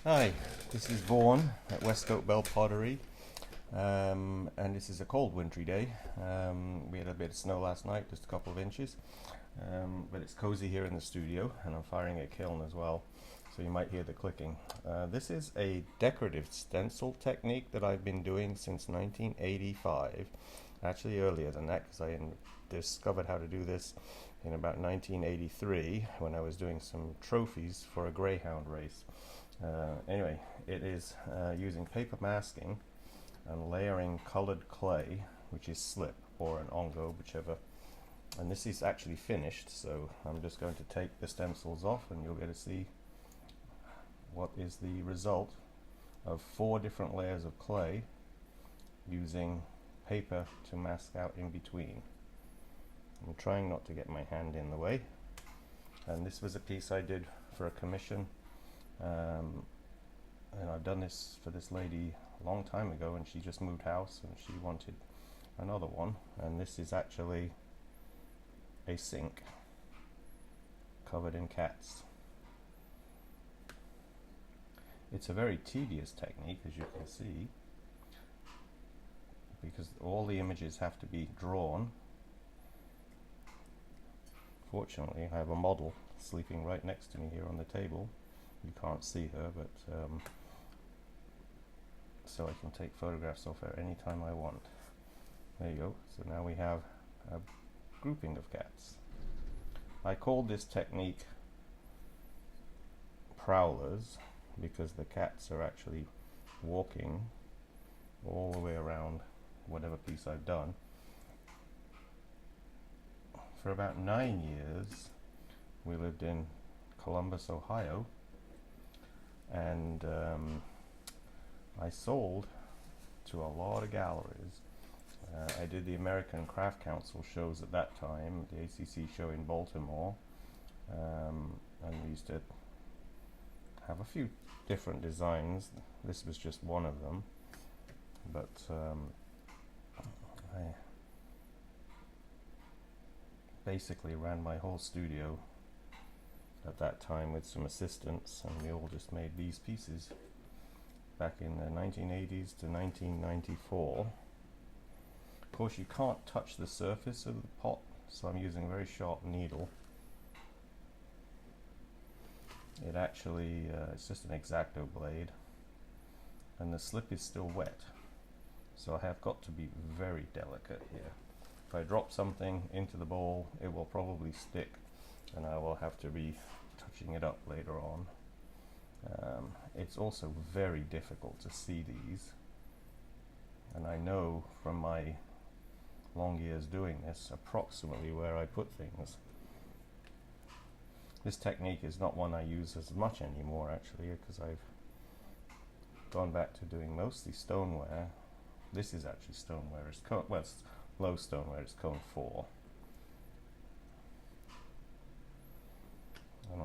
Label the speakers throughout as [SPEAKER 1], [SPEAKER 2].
[SPEAKER 1] Hi, this is Vaughan at Westcote Bell Pottery, and this is a cold wintry day. We had a bit of snow last night, just a couple of inches, but it's cozy here in the studio, and I'm firing a kiln as well, so you might hear the clicking. This is a decorative stencil technique that I've been doing since 1985, actually earlier than that, because I discovered how to do this in about 1983 when I was doing some trophies for a greyhound race. Anyway, it is using paper masking and layering colored clay, which is slip or an ongo, whichever. And this is actually finished, so I'm just going to take the stencils off and you'll get to see what is the result of 4 different layers of clay using paper to mask out in between. I'm trying not to get my hand in the way, and this was a piece I did for a commission. And I've done this for this lady a long time ago, and she just moved house and she wanted another one, and this is actually a sink covered in cats. It's a very tedious technique, as you can see, because all the images have to be drawn. Fortunately, I have a model sleeping right next to me here on the table. You can't see her, but so I can take photographs of her anytime I want. There you go. So now we have a grouping of cats. I called this technique Prowlers because the cats are actually walking all the way around whatever piece I've done. For about 9 years we lived in Columbus, Ohio, and I sold to a lot of galleries. I did the American Craft Council shows at that time, the ACC show in Baltimore, and we used to have a few different designs. This was just one of them, but I basically ran my whole studio at that time with some assistants, and we all just made these pieces back in the 1980s to 1994. Of course, you can't touch the surface of the pot, so I'm using a very sharp needle. It actually, it's just an X-Acto blade, and the slip is still wet, so I have got to be very delicate here. If I drop something into the bowl, it will probably stick, and I will have to be touching it up later on. It's also very difficult to see these, and I know from my long years doing this approximately where I put things. This technique is not one I use as much anymore, actually, because I've gone back to doing mostly stoneware. This is actually stoneware. It's well, it's low stoneware. It's cone 4. And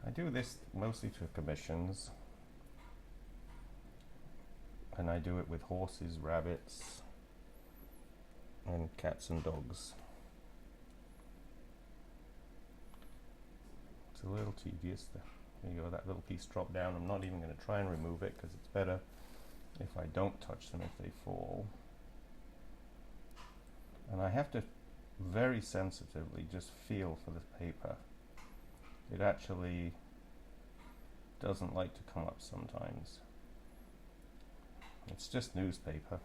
[SPEAKER 1] I do this mostly to commissions, and I do it with horses, rabbits, and cats and dogs. It's a little tedious. There you go, that little piece dropped down. I'm not even going to try and remove it because it's better if I don't touch them if they fall. And I have to very sensitively just feel for the paper. It actually doesn't like to come up sometimes. It's just newspaper.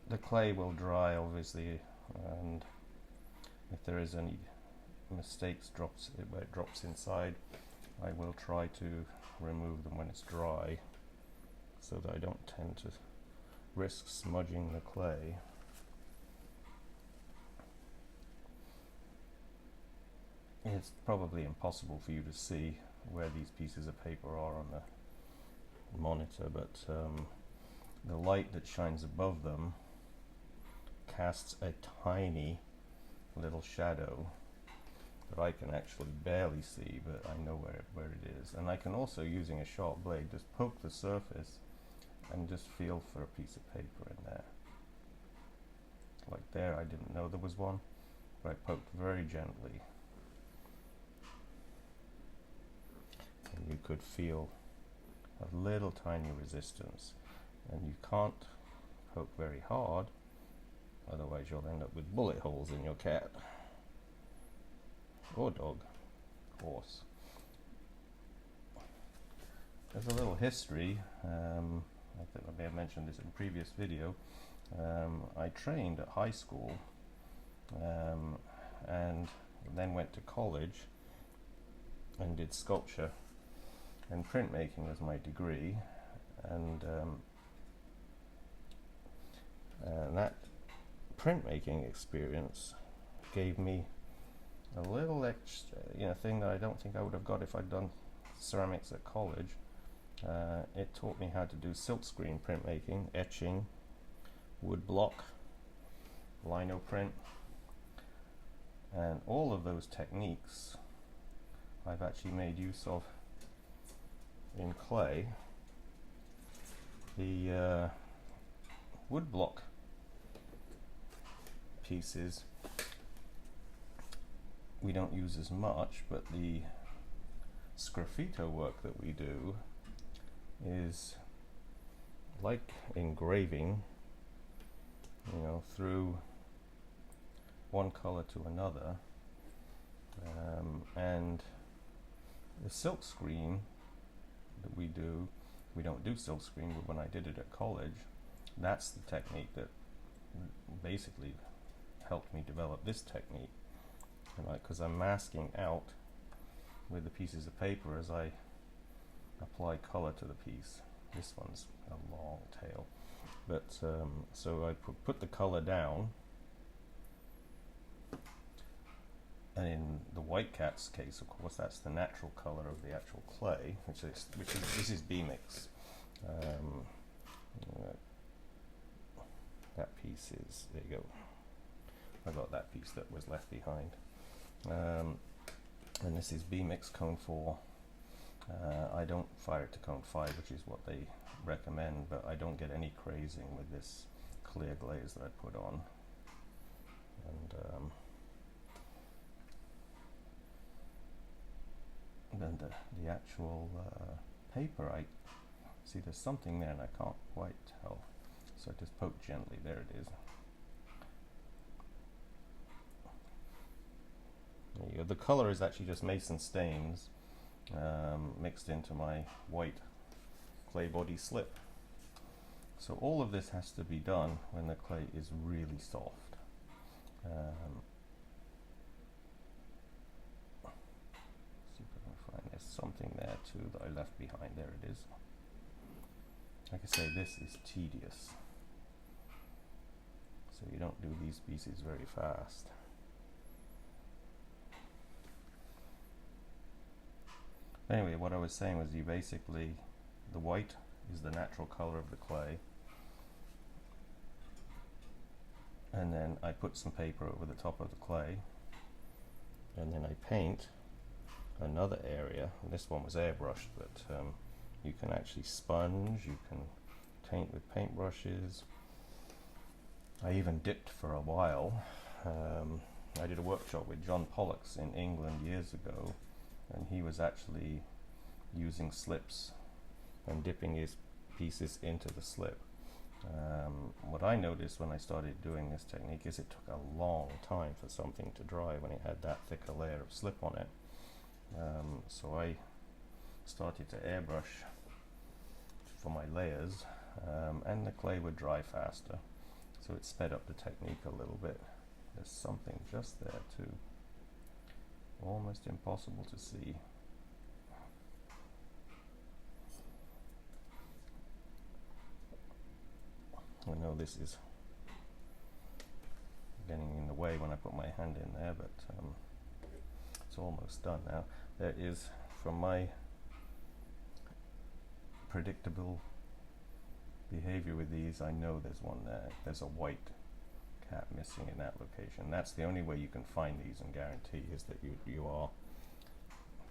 [SPEAKER 1] The clay will dry, obviously, and if there is any mistakes where it drops inside, I will try to remove them when it's dry, so that I don't tend to risk smudging the clay. It's probably impossible for you to see where these pieces of paper are on the monitor, but the light that shines above them casts a tiny little shadow that I can actually barely see, but I know where it is. And I can also, using a sharp blade, just poke the surface and just feel for a piece of paper in there. Like there, I didn't know there was one, but I poked very gently. And you could feel a little tiny resistance, and you can't poke very hard, otherwise you'll end up with bullet holes in your cat or dog, horse. There's a little history. I think I may have mentioned this in a previous video. I trained at high school and then went to college and did sculpture, and printmaking was my degree, and that printmaking experience gave me a little extra, thing that I don't think I would have got if I'd done ceramics at college. It taught me how to do silkscreen printmaking, etching, wood block, lino print, and all of those techniques I've actually made use of in clay. The wood block pieces we don't use as much, but the sgraffito work that we do is like engraving, through one color to another, and the silk screen that we don't do silk screen, but when I did it at college, that's the technique that basically helped me develop this technique, because I'm masking out with the pieces of paper as I apply color to the piece. This one's a long tail, but so I put the color down, and in the white cat's case, of course, that's the natural color of the actual clay, which is this is B-mix. That piece is, there you go, I got that piece that was left behind, and this is B-mix cone 4. I don't fire it to cone 5, which is what they recommend, but I don't get any crazing with this clear glaze that I put on. And then the actual paper, I see there's something there and I can't quite tell, so I just poke gently. There it is. There you go. The color is actually just Mason stains mixed into my white clay body slip. So all of this has to be done when the clay is really soft. See if I can find, there's something there too that I left behind. There it is. Like I say, this is tedious, so you don't do these pieces very fast. Anyway, what I was saying was, you basically, the white is the natural color of the clay, and then I put some paper over the top of the clay, and then I paint another area. And this one was airbrushed, but you can actually sponge, you can paint with paintbrushes. I even dipped for a while. I did a workshop with John Pollux in England years ago, and he was actually using slips and dipping his pieces into the slip. What I noticed when I started doing this technique is it took a long time for something to dry when it had that thicker layer of slip on it. So I started to airbrush for my layers, and the clay would dry faster, so it sped up the technique a little bit. There's something just there too, almost impossible to see. I know this is getting in the way when I put my hand in there, but it's almost done now. There is, from my predictable behavior with these, I know there's one there. There's a white cat missing in that location. That's the only way you can find these and guarantee, is that you are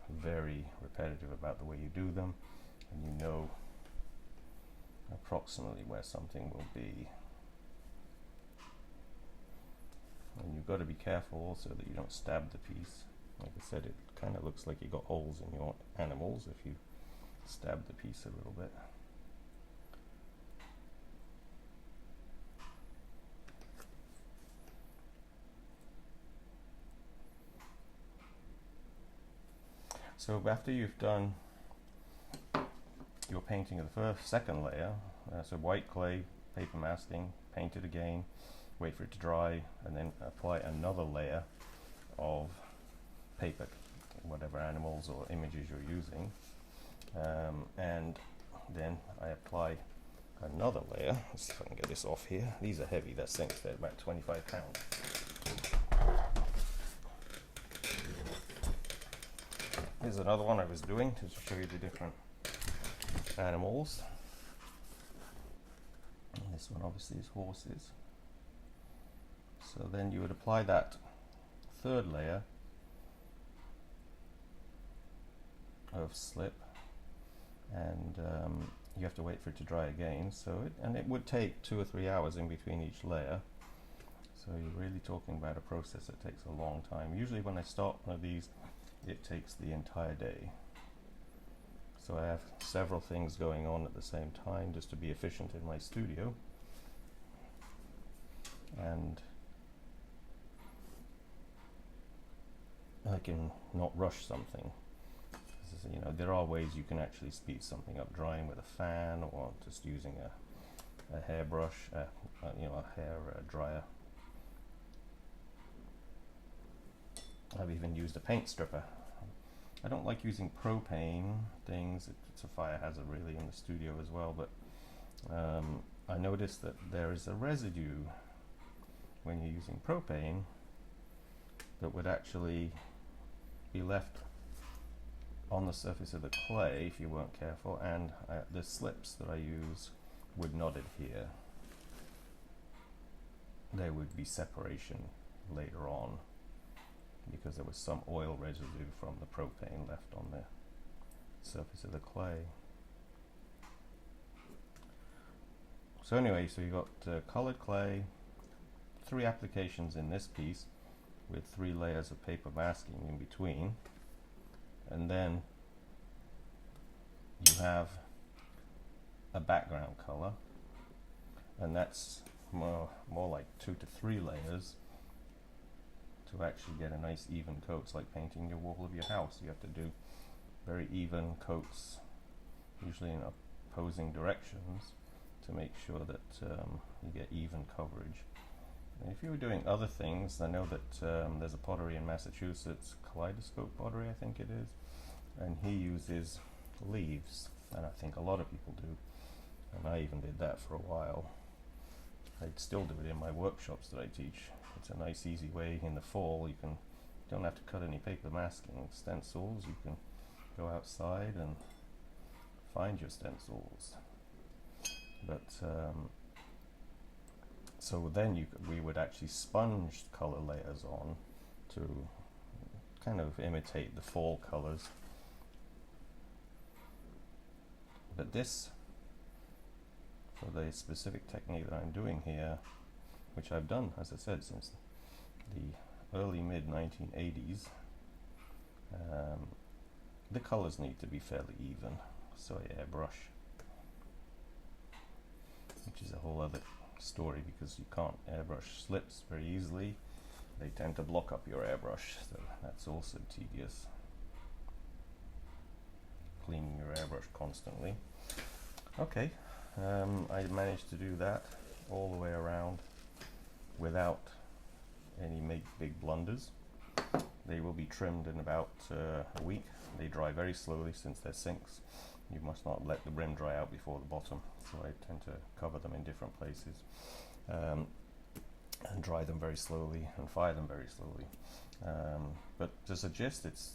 [SPEAKER 1] very repetitive about the way you do them, and you know approximately where something will be. And you've got to be careful also that you don't stab the piece. Like I said, it kind of looks like you got holes in your animals if you stab the piece a little bit. So after you've done your painting of the second layer, so white clay, paper masking, paint it again, wait for it to dry, and then apply another layer of paper, whatever animals or images you're using, and then I apply another layer. Let's see if I can get this off here. These are heavy, that sinks, they're about 25 pounds. Here's another one I was doing to show you the different animals. And this one obviously is horses. So then you would apply that third layer of slip, and you have to wait for it to dry again. So it would take 2 or 3 hours in between each layer. So you're really talking about a process that takes a long time. Usually when I start one of these, it takes the entire day. So I have several things going on at the same time just to be efficient in my studio. And I can not rush something. You know, there are ways you can actually speed something up, drying with a fan or just using a hairbrush, you know, a hair dryer. I've even used a paint stripper. I don't like using propane things, it's a fire hazard really in the studio as well, but I noticed that there is a residue when you're using propane that would actually be left on the surface of the clay if you weren't careful, and the slips that I use would not adhere. There would be separation later on because there was some oil residue from the propane left on the surface of the clay. So anyway, so you got colored clay, 3 applications in this piece with 3 layers of paper masking in between, and then you have a background color, and that's more like 2 to 3 layers to actually get a nice even coat. It's like painting your wall of your house. You have to do very even coats, usually in opposing directions, to make sure that you get even coverage. And if you were doing other things, I know that there's a pottery in Massachusetts, Kaleidoscope Pottery I think it is, and he uses leaves, and I think a lot of people do, and I even did that for a while. I still do it in my workshops that I teach. It's a nice easy way in the fall. You don't have to cut any paper masking stencils. You can go outside and find your stencils. But so then we would actually sponge color layers on to kind of imitate the fall colors. But this, for the specific technique that I'm doing here, which I've done, as I said, since the early mid-1980s, the colors need to be fairly even, so I airbrush, which is a whole other story because you can't airbrush slips very easily. They tend to block up your airbrush, so that's also tedious, cleaning your airbrush constantly. Okay, I managed to do that all the way around without any big blunders. They will be trimmed in about a week. They dry very slowly since they're sinks. You must not let the rim dry out before the bottom, so I tend to cover them in different places and dry them very slowly and fire them very slowly. But as a gist, it's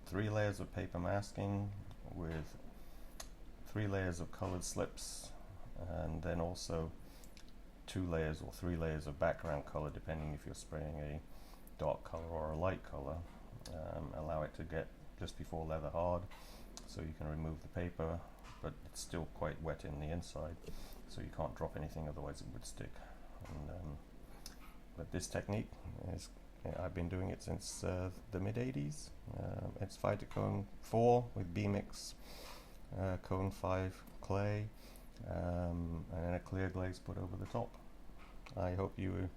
[SPEAKER 1] 3 layers of paper masking with 3 layers of colored slips, and then also 2 layers or 3 layers of background color, depending if you're spraying a dark color or a light color. Allow it to get just before leather hard, so you can remove the paper, but it's still quite wet in the inside, so you can't drop anything, otherwise it would stick. And but this technique is, I've been doing it since the mid-80s. It's 5 to cone 4 with B-mix, cone 5 clay, and then a clear glaze put over the top. I hope you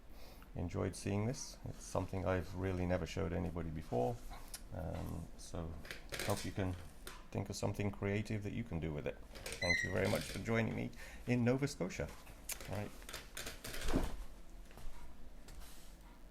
[SPEAKER 1] enjoyed seeing this. It's something I've really never showed anybody before, so hope you can think of something creative that you can do with it. Thank you very much for joining me in Nova Scotia. All right.